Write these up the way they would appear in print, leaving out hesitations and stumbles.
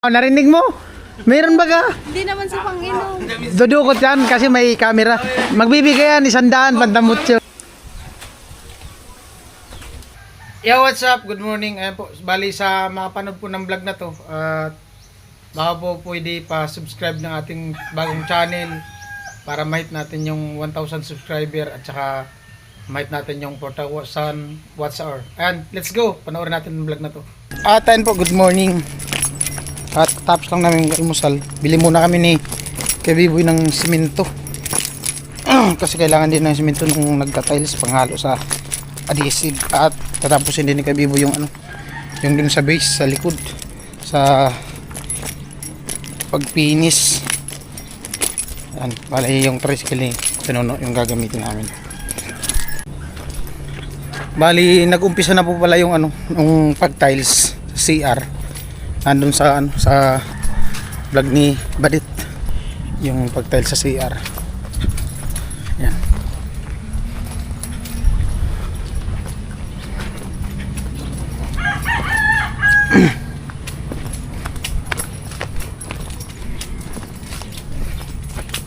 Narinig mo? Meron ba ka? Hindi naman sa Panginoon. Dudukot yan kasi may camera. Magbibigay yan, 100, pandamutso. Yo, what's up? Good morning. Ayan po, bali sa makapanood po ng vlog na to. Baka po pwede pa-subscribe ng ating bagong channel para mahit natin yung 1,000 subscriber at saka mahit natin yung 4,000 watch hour. Ayan, let's go. Panoorin natin yung vlog na to. Ayan po, good morning. At tapos lang namin almusal. Bili muna kami ni Kabiboy ng simento. Kasi kailangan din ng simento nung nagka-tiles panghalo sa adhesive. At tatapusin din ni Kabiboy yung yung dun sa base, sa likod, sa pagpinis. Yan, bali yung tricycle ni Pinuno yung gagamitin namin. Bali nag-umpisa na po pala yung yung pag-tiles sa CR. Andun sa sa vlog ni Badit yung pag-tile sa CR. Yan.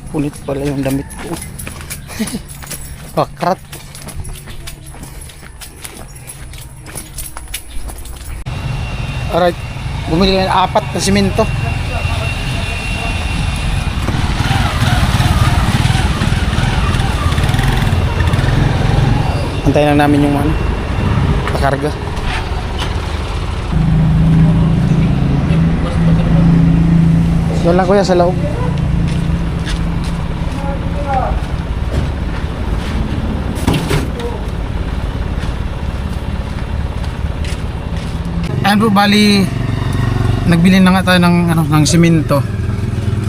Punit pala yung damit ko. Bakrat. Alright. Bumili ng 4 na simento. Antayin lang namin yung pakarga. Doon lang kuya sa loob. Ayan po, bali nagbili na nga tayo ng simento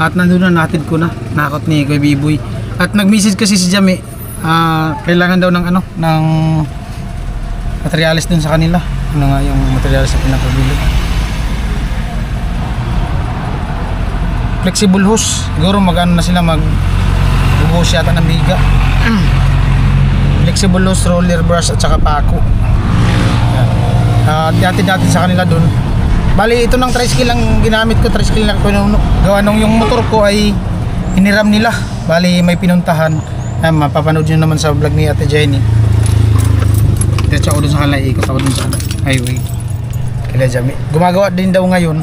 at nandun na, natin ko na nakot ni Kuya Biboy at nag-message kasi si Jami, kailangan daw ng ng materials dun sa kanila. Ano nga yung materials na pinapabili? Flexible hose, siguro magano na sila, magbubuhos yata ng biga. Flexible hose, roller brush at saka pako. Dati sa kanila dun. Bali ito ng tricycle lang ginamit ko, tricycle na Pinuno. Gawa nung yung motor ko ay hiniram nila. Bali may pinuntahan. Mapapanood nyo naman sa vlog ni Ate Jenny. Diretso ako dun sa kanila, ikot ako dun sa highway. Kila Jami. Gumagawa din daw ngayon.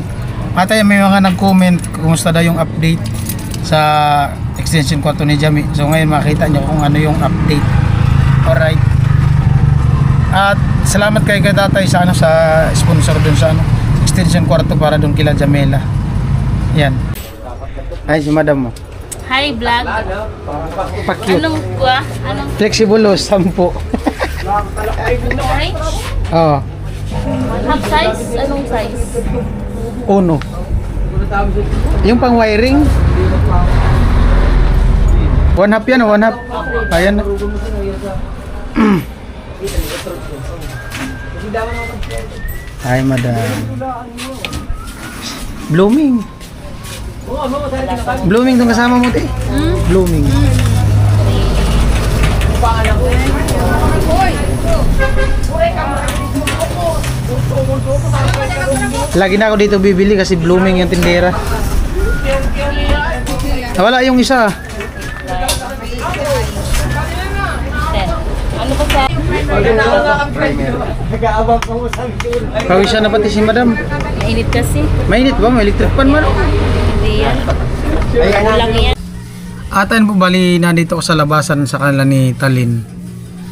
At may mga nag-comment kumusta daw yung update sa extension kwarto ni Jami. So ngayon makita nyo kung ano yung update. Alright. At salamat kay Tatay sa sa sponsor dun sa extension kwarto para doon kila Jamela. Yan. Ay, si madam mo. Hi, vlog. Pa-cute. Anong Flexible hose, 10. size? Oo. Half size? Anong size? Uno. Yung pang wiring. 1/2 yan, 1/2. Ayan na. Hi, madam. Blooming. Blooming itong kasama mo, te. Blooming. Lagi na ako dito bibili kasi blooming yung tindera. Wala yung isa. Ano ba sa... Pawisan na pati si madam. Mainit kasi. Mainit ba? May electric pan man. Hindi yan. Lang yan. Atan po, bali nandito ako sa labasan sa kanila ni Talin.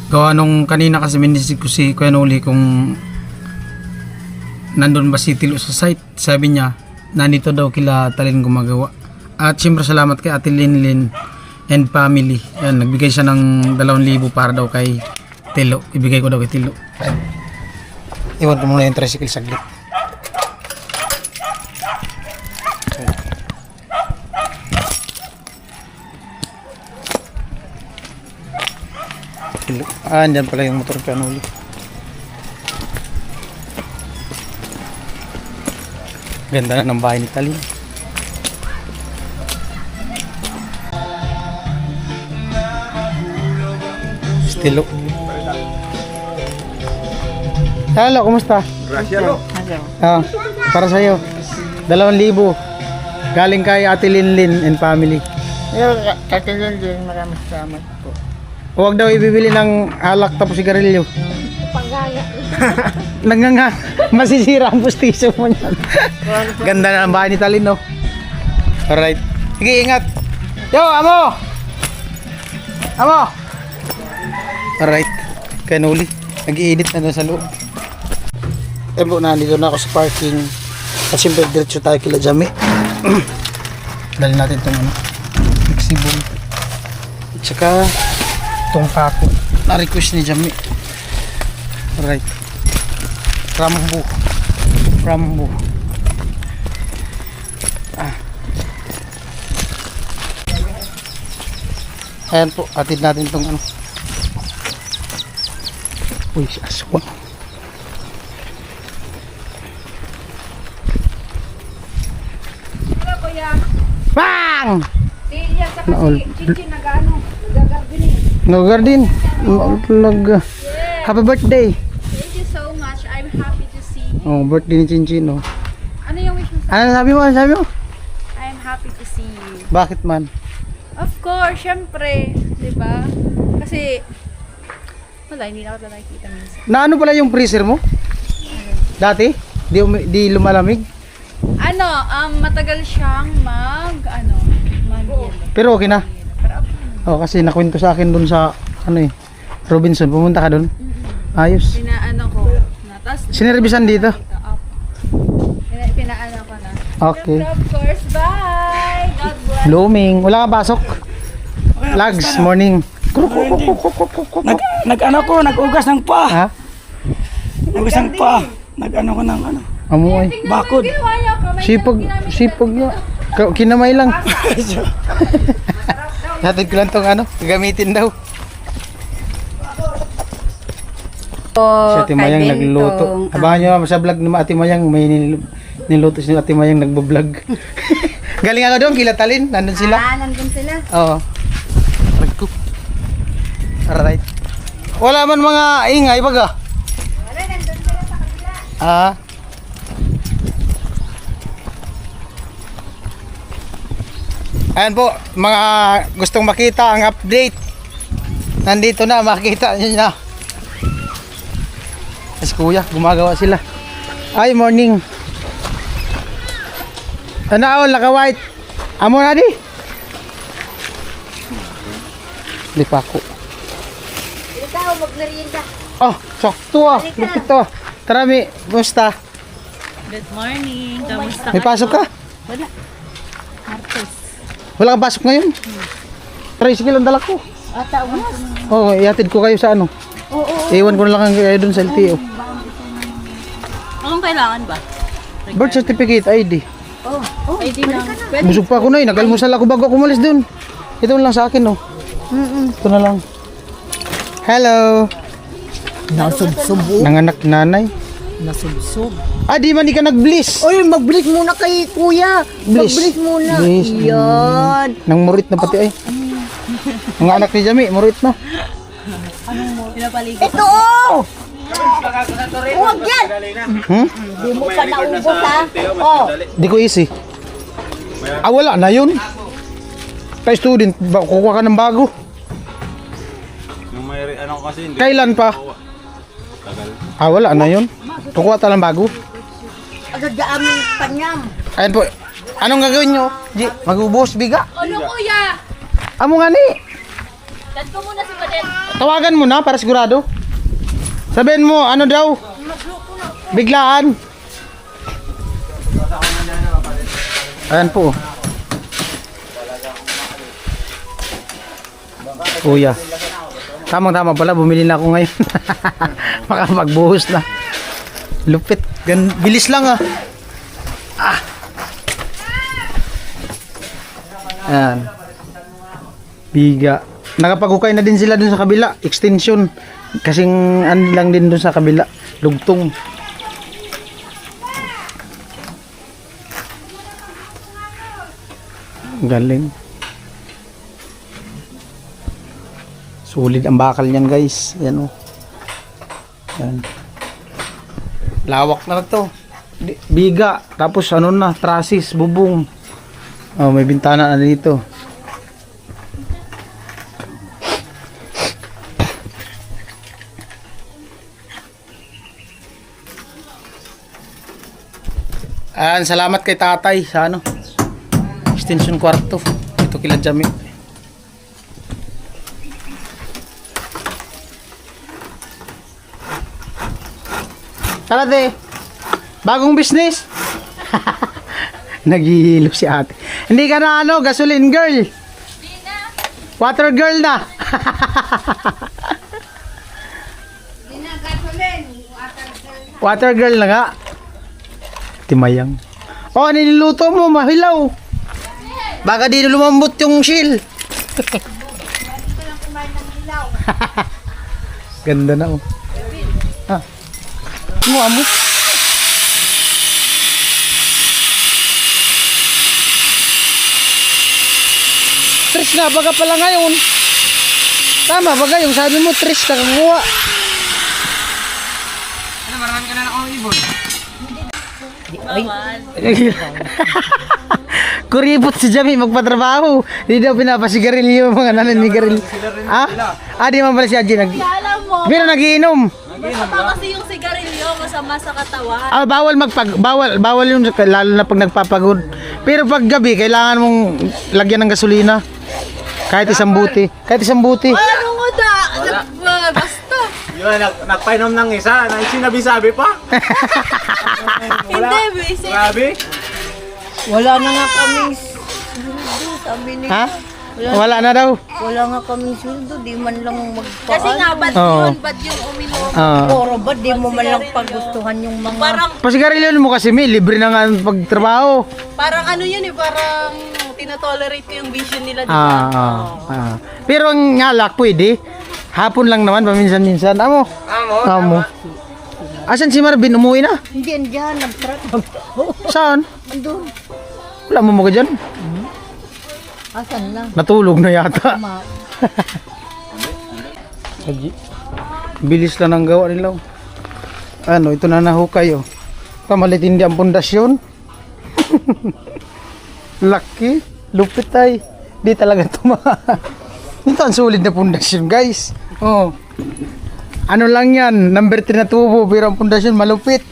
Gawa nung kanina kasi minisip ko si Kuya Noli kung nandun ba si Tilo sa site. Sabi niya, nandito daw kila Talin gumagawa. At siyempre salamat kay Ate Linlin and family. Yan, nagbigay siya ng 2,000 para daw kay Tilo. Ibigay ko daw kay Tilo. Iwan ko muna yung tricycle saglit. Tilo. Andyan pala yung motor ka ulit. Ganda na ng bahay ni Talin. Tilo. Hello, kumusta? Gracias, no? Para sa iyo. 2,000. Galing kay Ate Linlin and family. Katilan din, maraming salamat po. Huwag daw ibibili ng alak tapos sigarilyo. Pagaya. Nanganga, masisira ang pustiso mo niyan. Ganda na ang bahay ni Talin, no? Alright. Sige, ingat. Yo, amo! Amo! Alright. Kanuli. Nag-i-edit na doon sa loob. Tempo na, dito na ako sa parking. At siyempre, diretso tayo kila Jami. Dali natin itong ano, flexible. At saka, itong pako. Na-request ni Jami. Alright. Rambo. Rambo. Ayan po, atid natin itong ano. Uy, si aswa. Hello, kuya. Bang! Tiya sa Naol. kasi chichi nag-ano, nag-gardening. Nag-garden. Happy birthday. Thank you so much. I'm happy to see you. Oh, birthday ni Chinchin, oh. Ano yung wish mo sa Ano sabi mo? Ano sabi mo? I'm happy to see you. Bakit man? Of course, syempre. Diba? Kasi, wala, hindi na ako nakikita minsan. Na ano pala yung freezer mo? Dati? Di lumalamig? Ano, matagal siyang mag-yelo. Pero okay na. Pero okay. Oh, kasi nakwento sa akin dun sa ano eh, Robinson. Pumunta ka dun? Ayos. Pinaano ko na. Tapos, Sinervisan dito? pinaano ko na. Okay. Of course, bye! God bless. Blooming. Wala ka pasok? Lags, morning. Nag-ano ko, nag-ugas ng pa. Ha? Nag-ugas ng pa. Nag-ano ko ng ano. Amoy. Bakod. Sipag nga. Kinamay lang. Hatid ko lang tong ano, gamitin daw. Si Ate Mayang nagluto. Abangan nyo sa vlog ni Ate Mayang, may niluto si Ate Mayang nagbo-vlog. Galing ako doon, kila Talin, nandun sila. Nandun sila. Oo. Alright. Wala man mga ingay baga. Wala, nandun sila sa kabila. Ah. Ayan po, mga gustong makita ang update. Nandito na, makita nyo na. Si Kuya, gumagawa sila. Ay, morning. Ano, naka-white. Amo na di. Di pa ako. Ikaw, mag-merienda. Oh, sakto ah. Lupit to. Tara, Mi. Basta. Good morning. Kamusta May pasok ka? Wala. Martes. Wala kang pasok ngayon? Tricycle ang dala ko. Ata, Oh, ihatid ko kayo sa ano. Iwan ko na lang kayo dun sa LTO. Anong kailangan ba? Birth certificate, ID. ID lang. Busog pa ako na eh. Nag-almusal ako bago ako umalis dun. Ito lang sa akin, oh. Ito na lang. Hello. Nasubsob. Nanganak nanay. Nasubsob. Ah, di man di ka nag-bliss. Oy, mag-bliss muna kay kuya. Bliss. Mag-bliss muna. Bliss. Yan. Nang murit na pati ay. Ang anak ni Jami, murit na. Pinapaligo. Ito oh! Huwag yan! Hmm? Di mo pa naubos ha? Oh! Di ko easy. Ah, wala na yun. Kay student, kukuha ka ng bago. Yung may ano kasi hindi Kailan pa? tagal. Ah, wala na yun. Kukuha tayo ng bago. Agad aming panyam. Ayan po. Anong gagawin nyo? Mag-ubos biga. Ano, kuya? Amo nga ni. Dad ko muna si Padet. Tawagan mo na para sigurado. Sabihin mo, ano daw? Biglaan. Ayan po. Kuya. Tamang-tama pala, bumili na ako ngayon. Makapagbuhos na. Lupit. Bilis lang ah. Ayan. Biga. Nakapagukay na din sila dun sa kabila. Extension. Kasing ano lang din dun sa kabila. Lugtong. Galing. Solid ang bakal niyan guys. Ayan o. Ayan. Lawak na to. biga, tapos ano na, trusses, bubong. Oh, may bintana na dito. Ayan, salamat kay tatay sa ano, extension kwarto. Ito kila Jami. Salade, bagong business. Naghihilop si ate. Hindi ka na ano, gasoline girl. Water girl na. Water girl na nga. Timayang. Oh, niluluto mo, mahilaw. Baka di lumambot yung shield. Ganda na oh. Ha. Ano amo? Tres na baga pala ngayon. Tama baga yung sabi mo tres na kakuha. Ano, marami ka na akong ibon. Kuripot si Jami magpatrabaho. Hindi daw pinapasigarilyo yung mga nanan ni Garilyo. Di man pala si Aji Alam mo, pero nagiinom. masama kasi yung sigarilyo, masama sa katawan. Bawal yung lalo na pag nagpapagod. Pero pag gabi kailangan mong lagyan ng gasolina. Kahit isang buti. Ano mo da? Basta. Di ba, nagpainom ng isa, na sinabi-sabi pa. Hindi, basic. Grabe. Wala na nga kaming sweldo, sabi ni. Ha? Wala na daw. Wala nga kaming sweldo, di man lang magpaan. Kasi nga, bad Oo. yun, bad yung uminom. Puro ba, di mo man lang pagustuhan yung mga... Parang, Pasigarilyo mo kasi may libre na nga ang pagtrabaho. parang ano yun eh, parang tinotolerate ko yung vision nila, di ba? Pero ang ngalak pwede. Hapon lang naman, paminsan-minsan. Amo. Asan si Marvin? Umuwi na? Hindi, andyan, nagtrato. Saan? Andun. Wala mo mga dyan. Asan na? Natulog na yata. Bilis lang ang gawa nila. Ano, ito na nahukay oh. Pamalit hindi ang pundasyon. Lucky. Lupit ay. Di talaga tumahan. Ito ang sulit na pundasyon guys. Oh. Ano lang yan, number 3 na tubo pero ang pundasyon malupit.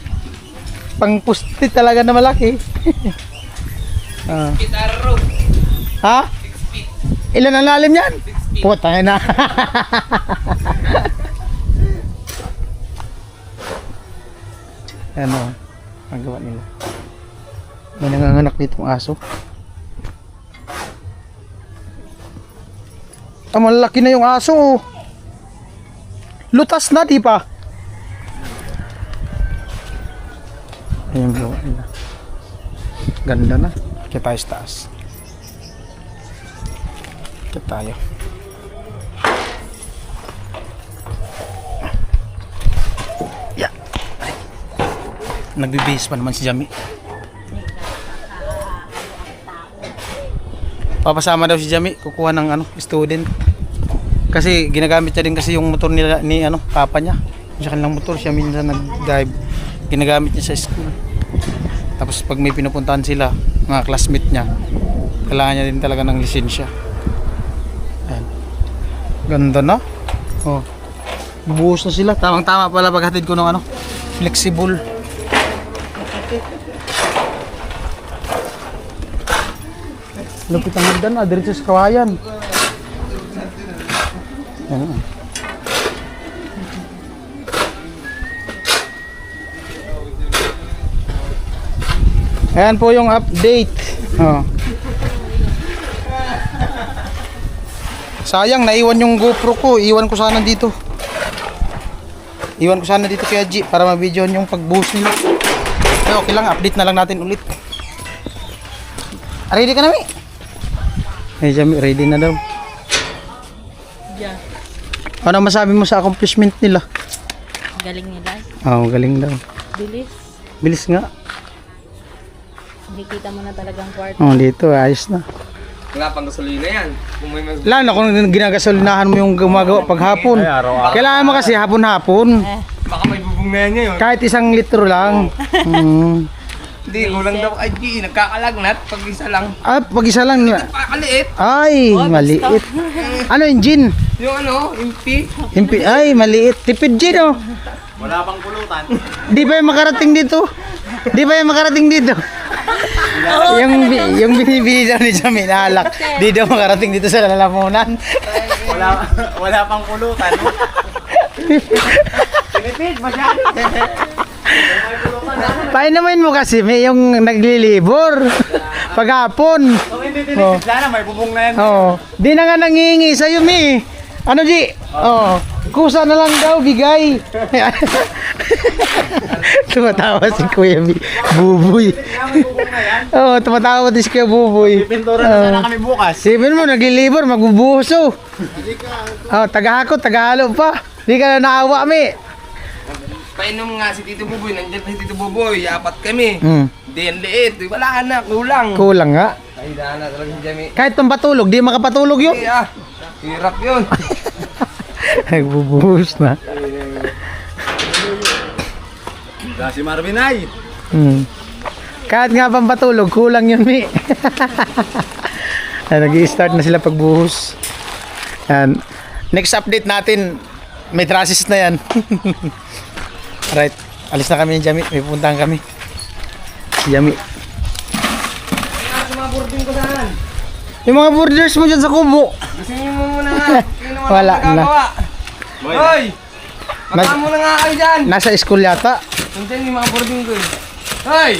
Pang pusti talaga na malaki. Ha? Ilan ang lalim yan? Puta na. Ano, ang gawa nila. May nanganganak dito ang aso. Malaki na yung aso. Oh. Lutas na, di pa? Ayun gawa nila. Ganda na. Kita tayo sa taas. Kita tayo. Yeah. Nagbibihis pa naman si Jami. Papasama daw si Jami, kukuha ng ano, student. Kasi ginagamit niya din kasi yung motor nila ni ano, papa niya. Sa kanilang motor siya minsan nag-drive. Ginagamit niya sa school. Tapos pag may pinupuntahan sila, mga classmate niya, kailangan niya din talaga ng lisensya. Ayan. Ganda na. Oh. Buhos na sila. Tamang-tama pala paghatid ko ng ano, flexible. Lupit ang hagdan na, diretso sa kawayan. Ayan. Ayan po yung update. Oh. Sayang, naiwan yung GoPro ko. Iwan ko sana dito. Iwan ko sana dito kay G para ma-videoan yung pagbuhos nila. Ay, okay lang, update na lang natin ulit. Ready ka na, Mi? Ay, Jami, ready na daw. Yeah. Ano masabi mo sa accomplishment nila? Galing nila. Oo, galing daw. Bilis. Bilis nga. Nakikita mo na talagang kwarto. Oh, dito, ayos na. Wala pang gasolina yan. Kung may mag... Lalo kung ginagasolinahan mo yung gumagawa paghapon. Kailangan mo kasi hapon-hapon. Baka may bubong na yan ngayon. Kahit 1 litro lang. Hindi, kulang daw kay G. Nagkakalagnat pag isa lang. Ah, pag-isa lang. Pakaliit. Ay, maliit. Ano yung gin? Yung ano, impi. Ay, maliit. Tipid gin, oh. Wala pang pulutan. Di ba yung makarating dito? Di ba yung makarating dito? yung binibili daw ni Jami na alak, di daw makarating dito sa lalamunan. Wala pang pulutan. Painamin mo kasi may yung naglilibor paghapon. Oh. Sana may bubong na yan. Oh. Di na nga nangingi sa'yo, Mi. Ano, Ji? Oh. Kusa na lang daw, bigay. Tumatawa si Kuya Buboy. Oo, tumatawa din si Kuya Buboy. Pintura na sana kami bukas. Sipin mo, naglilibor, magbubuhos, oh. Oh, tagahakot, tagahalo pa. Di ka na naawa, Mi. Painom nga si Tito Buboy. Nandiyan pa si Tito Buboy. Apat kami. Hindi yan liit. Wala na, kulang. Kulang nga. Ay, na talaga si Jami. Kahit pang patulog, di makapatulog yun. Ay, hirap yun. Nagbubuhos na. Si Marvin ay. Kahit nga pang patulog, kulang yun, Mi. Nag-i-start na sila pagbuhos. Yan. Next update natin, may traces na yan. Right, alis na kami ni Jami. May pupuntahan kami. Si Jami. Mga boarding ko saan? Yung mga borders mo dyan sa kubo. Gisingin mo muna nga. Wala na. Hoy! Baka mo na nga kayo dyan. Nasa school yata. Nandiyan yung mga boarding ko eh. Hoy!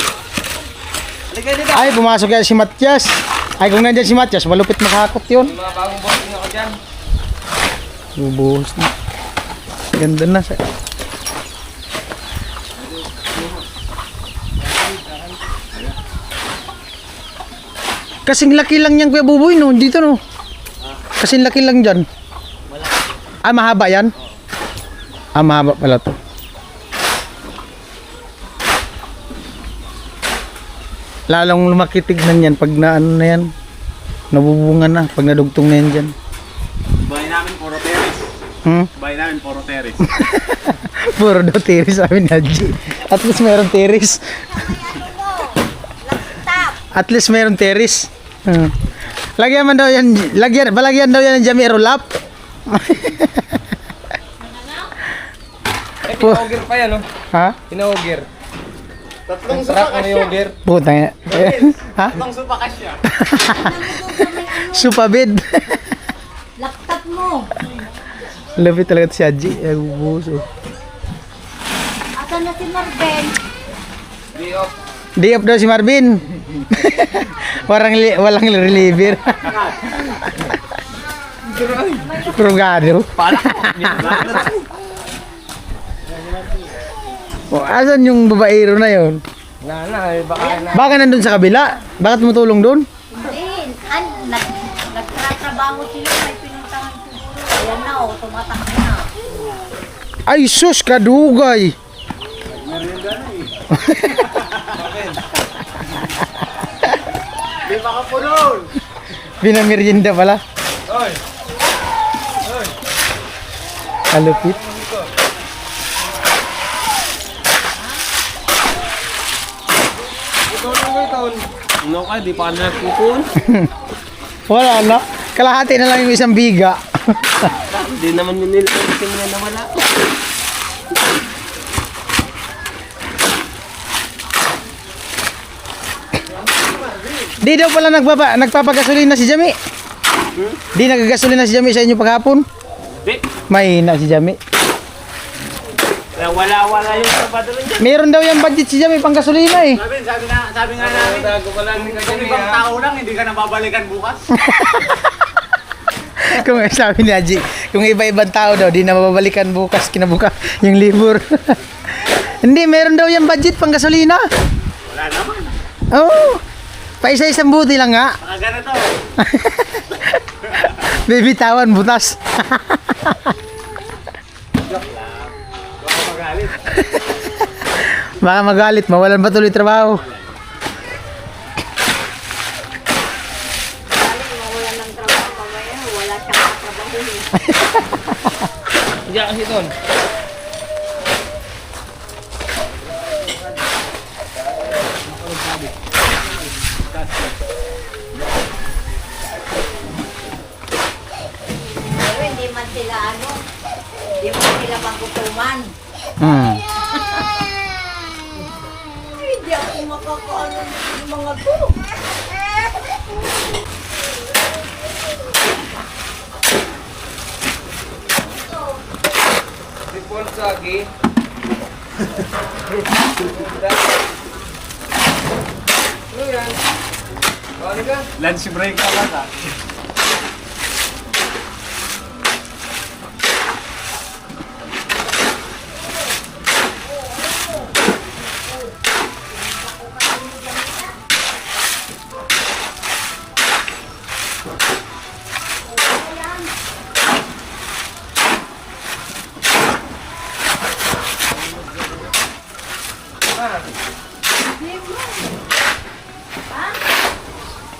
Halika dito. Ay, pumasok yan si Matias. Ay, kung nandyan si Matias, malupit makakot yun. May mga bagong boarding ako dyan. Bubuhos na. Ganda na. Kasing laki lang yan, Kuya Buboy, no? Dito, no? Kasing laki lang dyan. Ah, mahaba yan? Ah, mahaba pala to. Lalong lumakitig na yan pag na ano na yan. Nabubungan na pag nadugtong na yan dyan. Bahay namin puro terrace. Bahay namin puro terrace. Puro daw terrace, sabi ni Haji. At least meron terrace. At least meron terrace. Lagyan man daw yan, balagyan daw yan ng Jami roll-up. Pinaugir pa yan, no? Ha? Pinaugir. Tatlong Sarap ano yung ogir? Puta nga. Ha? Tatlong supakas siya. Supabid. Laptop mo. Lapit talaga si Haji. Ay, bubuso. Asan na si Marben? Day off. Day off daw si Marvin. Walang reliever. Krugado. Oh, asan yung babaero na yon? Baka nandun sa kabila? Bakit tumutulong doon? Hindi. Nagtratrabaho sila. May pinuntahan siguro. Ayan na o. Tumatakbo na. Ay sus, kadugay. Di ba ka punol? Pinamerienda pala. Oy! Kalupit. Ano ka, di pa ka nagkukun? Wala na. Kalahati na lang yung isang biga. Hindi naman yun nila. Hindi mo na wala. Di daw pala nagpapagasolina si Jami. Di nagagasolina si Jami sa inyo paghapon. Di. Mahina si Jami. Wala yung sabado rin dyan. Meron daw yung budget si Jami pang gasolina eh. Sabi nga namin, Tago pa lang ni kung Kajami ibang tao lang, hindi ka nababalikan bukas. Kung sabi ni Haji, kung iba-ibang tao daw, di na mababalikan bukas, kinabuka yung libur. Hindi, meron daw yung budget pang gasolina. Wala naman. Oo. Pa isa-isang buti lang nga. Baka ganito. Bibitawan, butas. Magalit. Baka magalit, mawalan pa tuloy trabaho. Mawalan ng trabaho mamaya. Wala siyang trabaho. Diyan kasi doon. naman. Hindi ako makakaano ng mga to. Si Paul Sagi. Ano yan? Ano ka? Lunch break ka ba?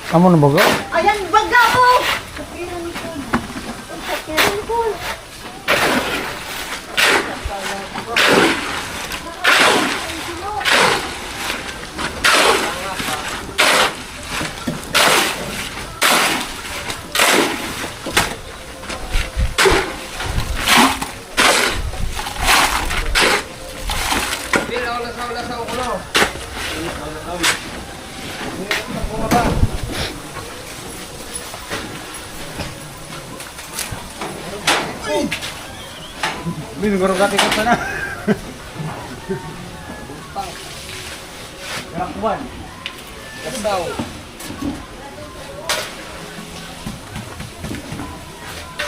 Kamu na bago? Ayan, baga mo! Lasaw ko no. Binuguro ka tikat na. Rakwan. Lasaw.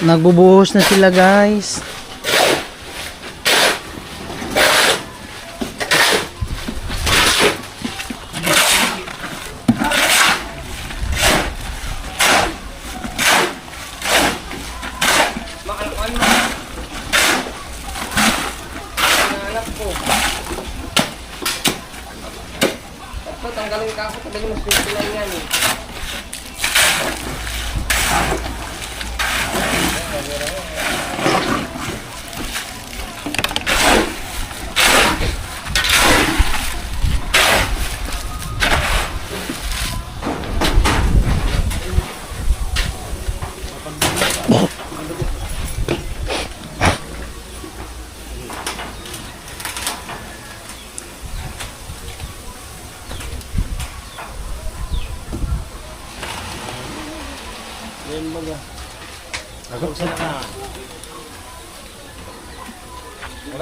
Nagbubuhos na sila, guys. Makalakon mo. Nangalap ko. Ito, tanggalin ka ako. Tanggalin mo sila yan eh.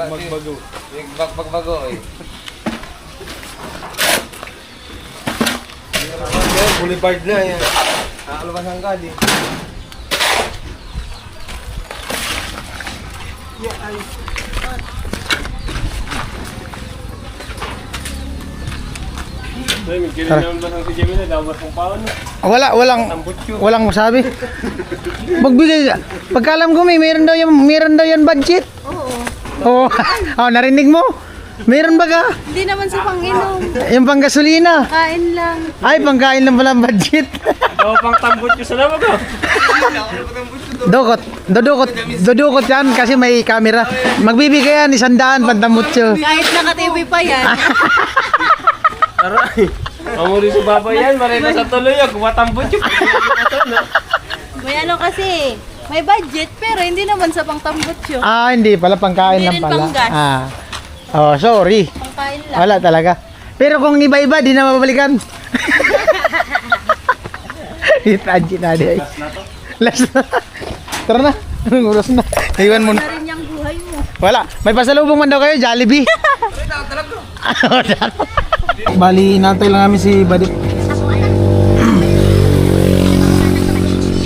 Magbago. Magbago eh. Boulevard na yan. Nakalabasan ka di. Walang masabi. Magbigay. Pagkalam ko meron daw yan budget. Oo. Oh, narinig mo? Meron ba ka? Hindi naman sa pang-inom. Yung panggasolina. Kain lang. Ay, pangkain lang pala ang budget. Oo, pang tambot ko sa lama ko. Dudukot yan kasi may camera. Magbibigay yan 100 pantamutso. Kahit naka-TV pa yan. Aray. Amo rin sa baba yan, maray na sa tuloy ako, matambot yung May ano kasi, may budget pero hindi naman sa pangtambot yun. Ah, hindi pala pangkain Hindi lang rin pala. panggas. Ah. Oh, sorry. Pangkain lang. Wala talaga. Pero kung iba-iba, di na mabalikan. Itajin na di ay. Last na. Tara na. Anong oras na? Iwan mo na. Rin yung buhay mo. Wala. May pasalubong man daw kayo, Jollibee. Bali, natay lang namin si Badip.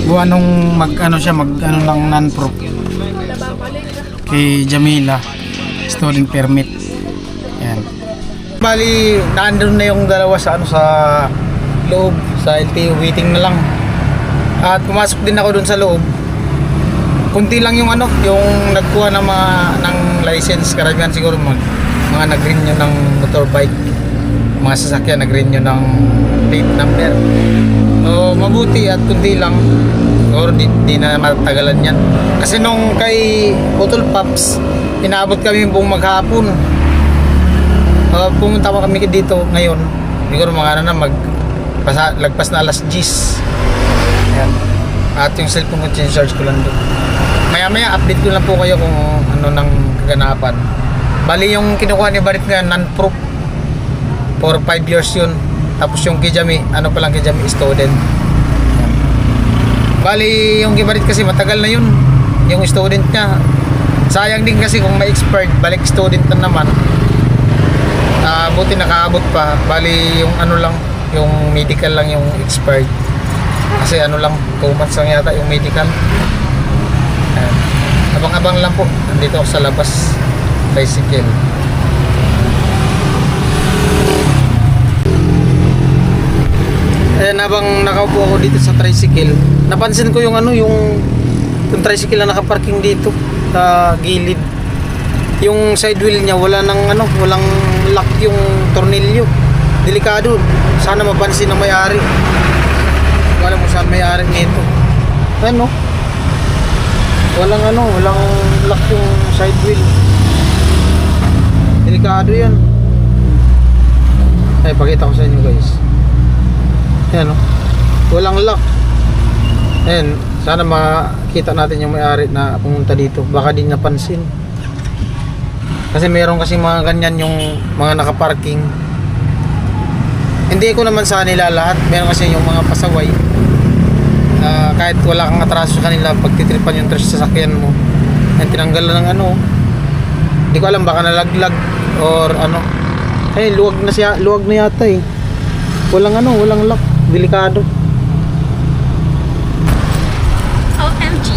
Buwan nung mag ng non-prop. Kay Jamila. Student permit. Yan. Bali, naandun na yung dalawa sa loob sa LTO, waiting na lang. At pumasok din ako dun sa loob. Kunti lang yung yung nagkuha ng license, karamihan siguro mga nag-renew ng motorbike, mga sasakyan nag-renew ng plate number. So, mabuti at kunti lang. Siguro di na matagalan yan. Kasi nung kay Bottle Pops, inaabot kami buong maghapon. Pumunta pa kami dito ngayon. Siguro mga lagpas na alas 10. Ayan. At yung cellphone ko, charge ko lang doon. Maya-maya update ko lang po kayo kung ano nang kaganapan. Bali yung kinukuha ni Barit nga non-proof. For 5 years yun. Tapos yung Kijami, ano pa lang Kijami, student. Bali yung Barit kasi matagal na yun. Yung student niya. Sayang din kasi kung ma-expired, balik student na naman. Buti nakaabot pa. Bali yung ano lang, yung medical lang yung expired. Kasi ano lang, 2 months lang yata yung medical. Ayan. Abang-abang lang po. Nandito ako sa labas. Tricycle. Ayan, habang nakaupo ako dito sa tricycle, napansin ko yung ano, yung tricycle na nakaparking dito sa gilid. Yung side wheel niya wala nang ano, walang lock yung tornilyo. Delikado. Sana mapansin ng may-ari. Wala mo saan may-ari nito. Ano? Walang ano, walang lock yung side wheel. Delikado yan. Ay, pakita ko sa inyo guys. Ayan o. Walang lock. Ayan. Sana makita natin yung may-ari na pumunta dito. Baka din napansin. Kasi meron kasi mga ganyan yung mga nakaparking. Hindi ko naman sa kanila lahat. Meron kasi yung mga pasaway. Kahit wala kang atraso sa kanila, pagtitripan yung trash sa sasakyan mo. Ayan, tinanggal ng ano. Hindi ko alam, baka nalaglag or ano. Ay, luwag na yata eh. Walang ano, walang lock. Delikado. OMG.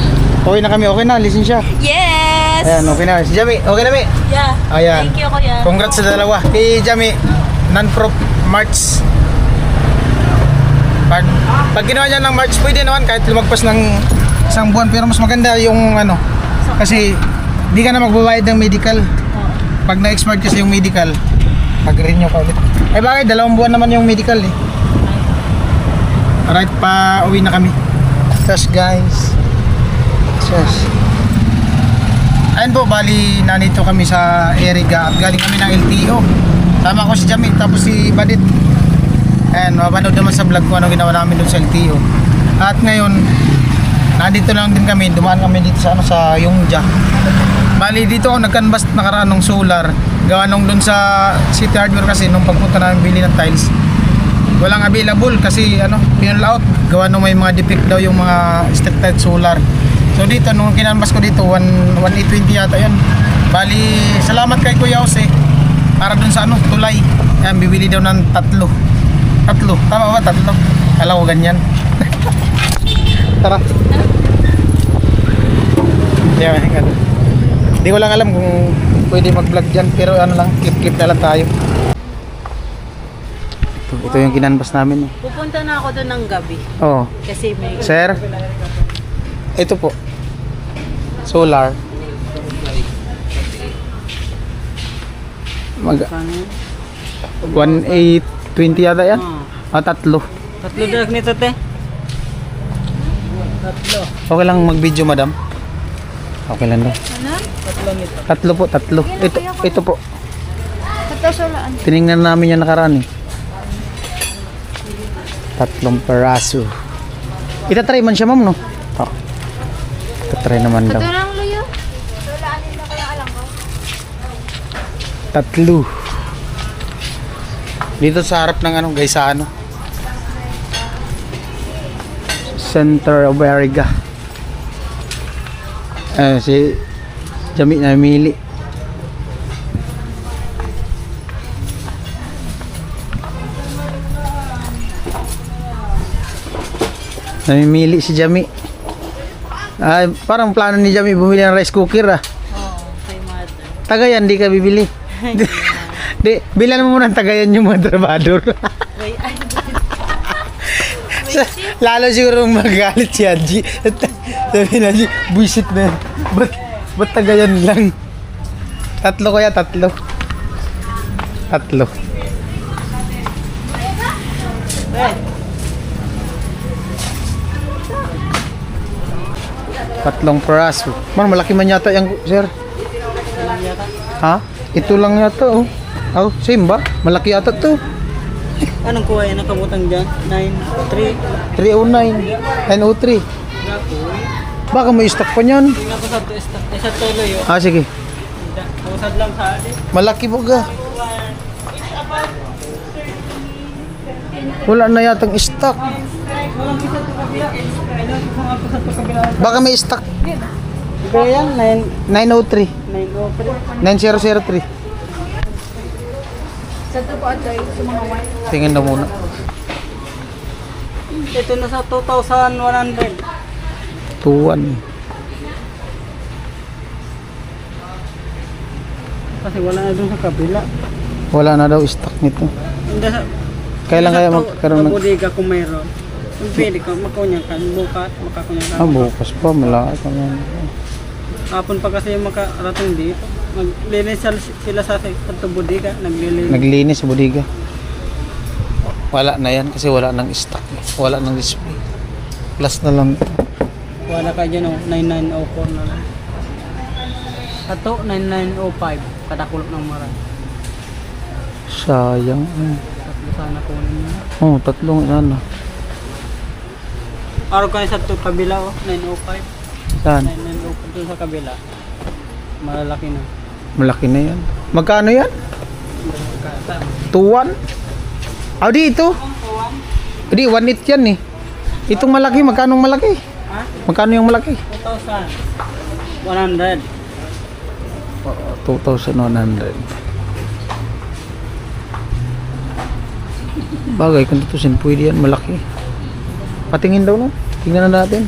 Okay na kami, okay na, lisensya. Yes! Ayan, okay na. Si Jami, okay na Mi? Yeah. Ayan. Thank you, kuya. Congrats sa dalawa. Kay Jami, non-prop March. Pag ginawa niya ng March, pwede naman kahit lumagpas ng isang buwan. Pero mas maganda yung ano, kasi di ka na magbabayad ng medical. Pag na-expired kasi yung medical, mag-renew ka ulit. Eh bakit? 2 buwan naman yung medical eh. Alright, pa uwi na kami. Yes guys. Yes. Ayun po, bali nandito kami sa Eriga at galing kami ng LTO. Sama ko si Jamil tapos si Badit. Ayan, mapanood naman sa vlog ko ano ginawa namin doon sa LTO. At ngayon, nandito lang din kami, dumaan kami dito sa ano, sa Yongja. Bali dito ako nag-canvas nakaraan ng solar. Gawa nung doon sa City Hardware kasi nung pagpunta namin bili ng tiles. Walang available kasi ano, pinul out. Gawa nung may mga defect daw yung mga step-type solar. So dito, nung kinanvas ko dito, 1820 yata yan. Bali, salamat kay Kuya Jose. Para dun sa ano, tulay. Yan, bibili daw ng 3. Tama ba? 3? Alam ko ganyan. Tara. Yan, ano. Hindi ko lang alam kung pwede mag-vlog dyan. Pero ano lang, clip-clip na lang tayo. Ito yung kinanvas namin. Pupunta na ako doon ng gabi. Oo. Kasi may... Sir, ito po. Solar. Mag 1820 yata yan? O 3. 3 dalag nito, te. Okay lang mag-video, madam? Okay lang daw. 3 po, 3. Ito po. Tinignan namin yan nakaraan eh. 3 peraso. Itatry man siya, ma'am, no? Oh. Itatry naman daw. Ito lang, Luyo. 3. Dito sa harap ng ano, guys, sa ano? Center of Eriga. Si Jami namili. Namimili si Jami. Ay, parang plano ni Jami bumili ng rice cooker ah. Oo, kay mother. Tagayan, di ka bibili. Di, bilan mo muna ng tagayan yung mga trabador. Lalo siguro magalit si Angie. Sabi na Angie, buisit na yan. Ba't tagayan lang? 3 kaya, 3. 3. 3 peraso. Man, malaki man yata yan, sir. Ha? Ito lang yata, oh. Oh, same ba? Malaki yata to. Anong kuha yan? Nakabutang dyan? 9, 3. 309. 903. Baka may stock pa niyan. Tingnan ko sa tuloy yun. Ah, sige. Usad lang sa akin. Malaki po ga. Wala na yatang stock. Baka may stock. Kaya yan, 903. 903. 9003. Sa ito po atoy, sa mga white. Tingin na muna. Ito na sa 2,100. 2-1. Kasi wala na dun sa kabila. Wala na daw stock nito. Hindi sa... Kailan kaya magkaroon ng... Bodega kung mayroon. Kung pwede ka, makunyang ka. Bukas, makakunyang ka. Ah, bukas pa. Malakas pa naman. Hapon pa kasi yung makarating dito. Maglinis sila sa bodega. Naglilinis. Naglinis sa bodega. Wala na yan kasi wala nang stock. Wala nang display. Plus na lang. Wala ka dyan, 9904 na lang. Ito, 9905. Kadakulok ng maran. Sayang. Tatlo sana kunin mo. Oh, tatlong ano. Araw ka sa kabila, 905. Saan? 905 doon sa kabila. Malalaki na. Malaki na yan. Magkano yan? 2-1? Ah, di ito. Di, 1-8 yan eh. Itong malaki, magkano malaki? Ha? Magkano yung malaki? 2,100. 2,100. Bagay, kung tutusin, pwede yan, malaki. Patingin daw, no? Tingnan na natin.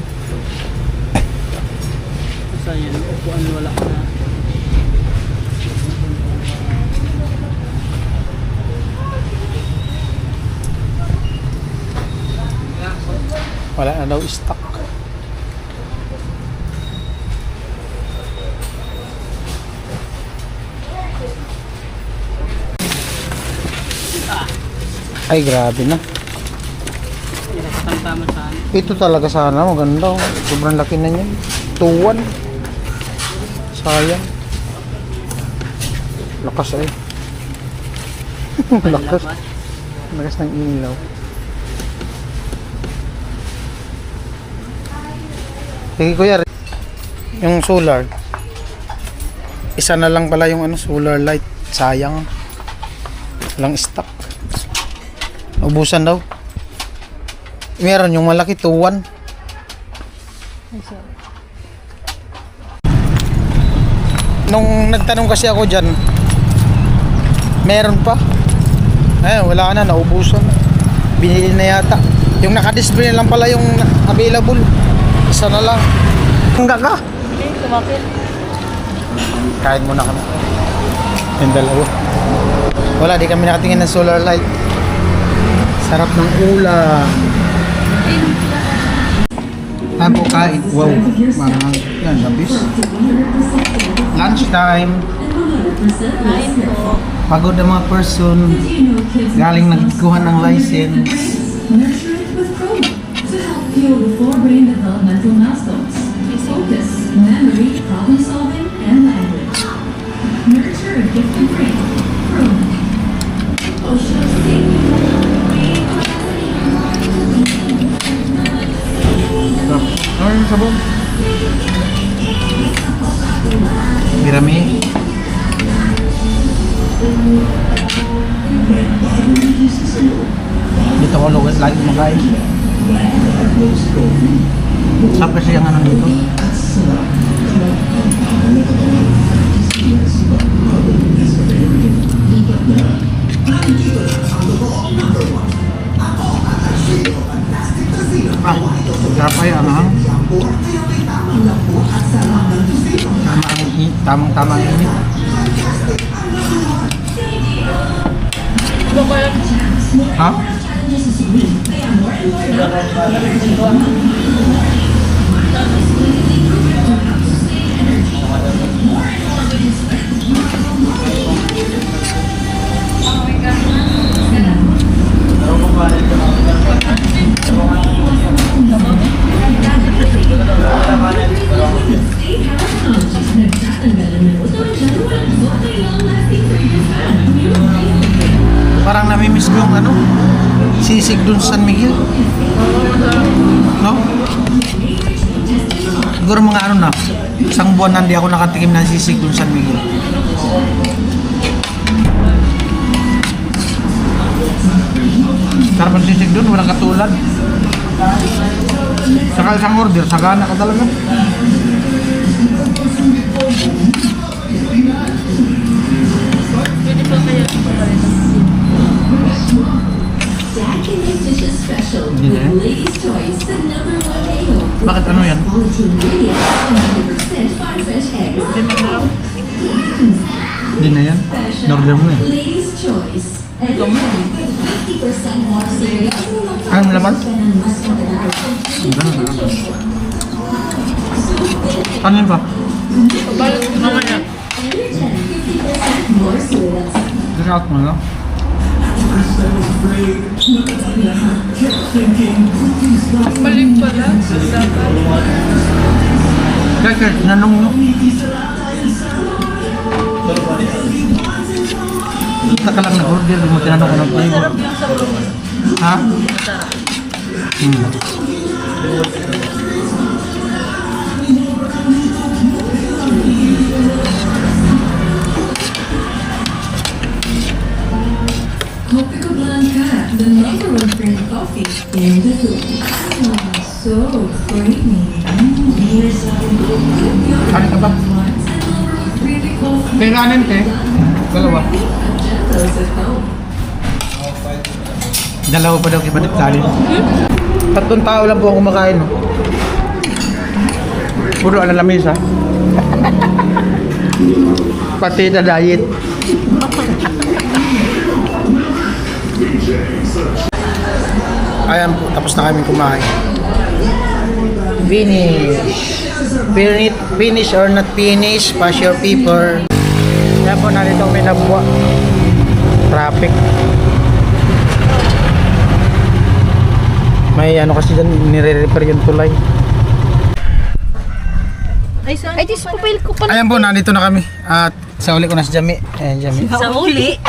Basta yan, upuan wala na. Wala na daw stock. Ay, grabe na. Tama saan. Ito talaga sana, maganda. Oh. Sobrang laki na niyan. 2-1. Sayang. Lakas eh. Lakas. Lakas ng ilaw. Sige kuya, yung solar. Isa na lang pala yung ano, solar light. Sayang. Walang stock. Ubusan daw. Meron yung malaki, 2-1. Nung nagtanong kasi ako dyan, meron pa. Ayun, wala na, naubusan. Binili na yata. Yung naka-display na lang pala yung available. Isa na lang. Hanggang ka? Tumakit. Kain muna kami. Yung dalawa. Wala, di kami nakatingin ng solar light. Sarap ng ulam. Ayan po kain. Wow. Marang, yan, labis. Lunch time. Pagod ang mga person. Galing nagkuha ng license. Nurture it with Chroma to help fuel the 4 brain developmental milestones. Focus, memory, problem solving, and language. Nurture a gifted brain. Chroma. Ano yung sabon? Birami. Dito ko lugat lagi makain. Saan kasi yung ano dito? Ah, sarap ay anghang. Tamang init. Ha? Parang namimiss ko yung ano, sisig dun sa San Miguel. No? Siguro mga ano na, isang buwan na hindi ako nakatikim ng sisig dun San Miguel. Sarap ang sisig dun, walang katulad. Saka isang order, sagana ka talaga. Dad can make dishes special Hindi na yan. with Lady's Choice, the #1 mayo. Bakit ano yan? Quality ingredients and 100% farm fresh eggs. Hindi na yan. Order mo eh. Ladies' Choice. And 50% more cereal. Ano naman? Ano yun pa? More cereal. Discount mo lang. Balik pala. Kaya, nanong nyo. Kita ka lang nag-order, di mo tinanong ko ng flavor. Ha? Copico Blanca, the #1 brand of coffee in the Philippines. So creamy. Here's Ano ka ba? Kailangan te. Dalawa. Dalawa pa daw kipalit tali. Tatlong tao lang po ang kumakain. No? Puro alalamisa. Pati na diet. Ayan po, tapos na kami kumain. Finish or not finish, pass your paper. Kaya po narito may nabuwa. Traffic. May ano kasi dyan, nire-repair yung tulay. Ay, dis pupil ko pa. Ayan po, nandito na kami. At sa uli ko na si Jami. Ayan, Jami. Sa uli.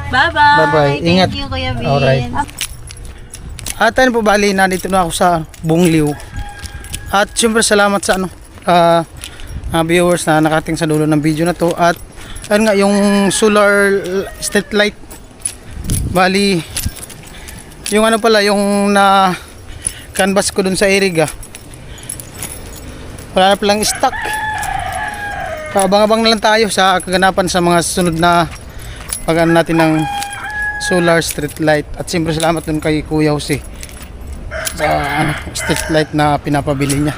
Bye-bye. Bye-bye. Ingat. Thank you, Kuya Vin. Alright. At ayun po, bali, nandito na ako sa Bungliw. At syempre salamat sa viewers na nakating sa dulo ng video na to. At ayun nga, yung solar street light. Bali, yung ano pala, yung na canvas ko dun sa Iriga. Wala na palang stock. Abang-abang na lang tayo sa kaganapan sa mga sunod na pag-ano natin ng solar street light. At siyempre salamat dun kay Kuya Jose sa street light na pinapabili niya.